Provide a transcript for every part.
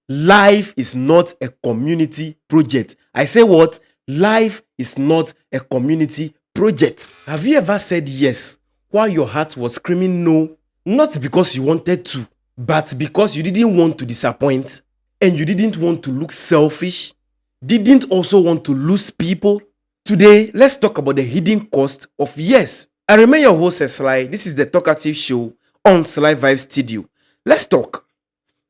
Life is not a community project. I say what? Life is not a community project. Have you ever said yes while your heart was screaming no? Not because you wanted to, but because you didn't want to disappoint and you didn't want to look selfish, didn't also want to lose people. Today, let's talk about the hidden cost of yes. I remain your host, Sly. This is the Talkative Show on Sly Vibe Studio. Let's talk.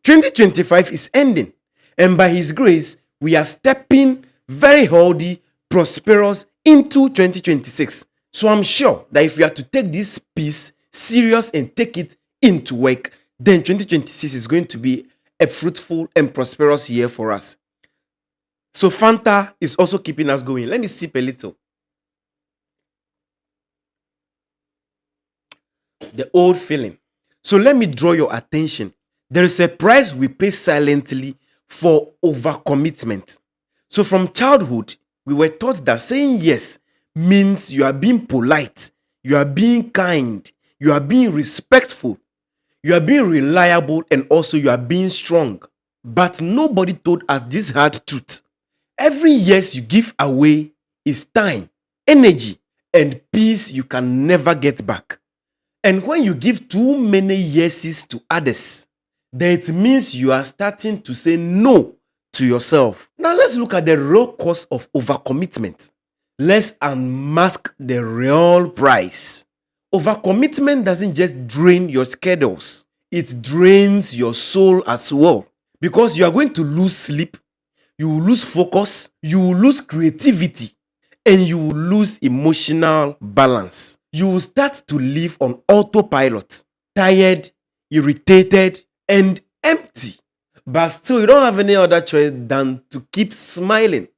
2025 is ending, and by His grace, we are stepping very healthy, prosperous into 2026. So I'm sure that if we are to take this piece serious and take it into work, then 2026 is going to be a fruitful and prosperous year for us. So Fanta is also keeping us going. Let me sip a little. The old feeling. So let me draw your attention. There is a price we pay silently for overcommitment. So from childhood, we were taught that saying yes means you are being polite, you are being kind, you are being respectful, you are being reliable, and also you are being strong. But nobody told us this hard truth. Every yes you give away is time, energy, and peace you can never get back. And when you give too many yeses to others, then it means you are starting to say no to yourself. Now let's look at the real cost of overcommitment. Let's unmask the real price. Overcommitment doesn't just drain your schedules, it drains your soul as well. Because you are going to lose sleep, you will lose focus, you will lose creativity, and you will lose emotional balance. You will start to live on autopilot, tired, irritated, and empty. But still, you don't have any other choice than to keep smiling,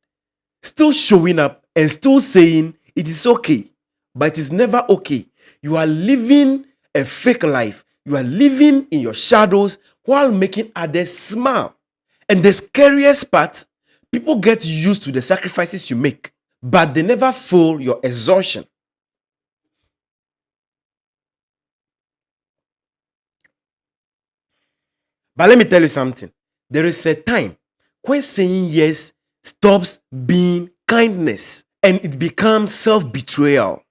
still showing up, and still saying it is okay. But it is never okay. You are living a fake life. You are living in your shadows while making others smile. And the scariest part, people get used to the sacrifices you make, but they never feel your exhaustion. But let me tell you something. There is a time when saying yes stops being kindness and it becomes self betrayal.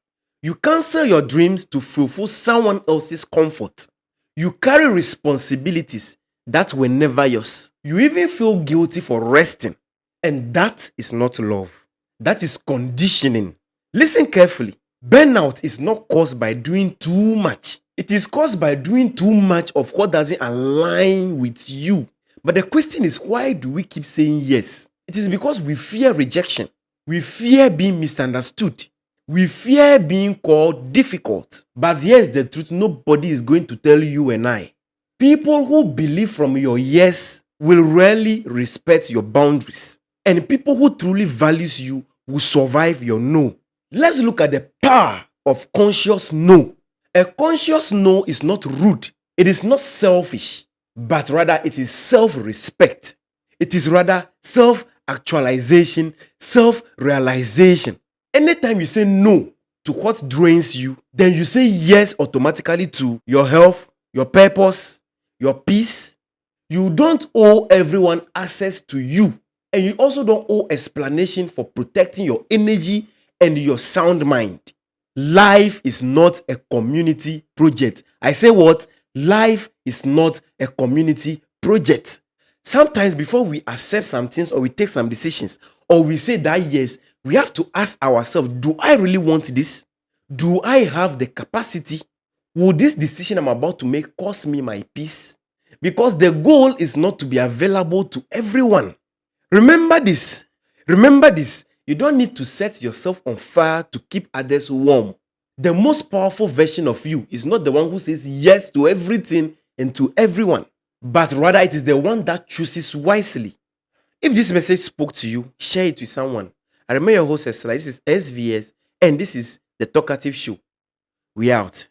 You cancel your dreams to fulfill someone else's comfort. You carry responsibilities that were never yours. You even feel guilty for resting. And that is not love, that is conditioning. Listen carefully. Burnout is not caused by doing too much, it is caused by doing too much of what doesn't align with you. But the question is, why do we keep saying yes? It is because we fear rejection, we fear being misunderstood, we fear being called difficult. But here's the truth, nobody is going to tell you and I. People who believe from your yes will rarely respect your boundaries. And people who truly values you will survive your no. Let's look at the power of conscious no. A conscious no is not rude, it is not selfish, but rather it is self-respect. It is rather self-actualization, self-realization. Anytime you say no to what drains you, then you say yes automatically to your health, your purpose, your peace. You don't owe everyone access to you. And you also don't owe explanation for protecting your energy and your sound mind. Life is not a community project. I say what? Life is not a community project. Sometimes before we accept some things or we take some decisions or we say that yes, we have to ask ourselves, do I really want this? Do I have the capacity? Will this decision I'm about to make cost me my peace? Because the goal is not to be available to everyone. Remember this. Remember this. You don't need to set yourself on fire to keep others warm. The most powerful version of you is not the one who says yes to everything and to everyone, but rather it is the one that chooses wisely. If this message spoke to you, share it with someone. I remember your host, Esra. This is SVS, and this is the Talkative Show. We out.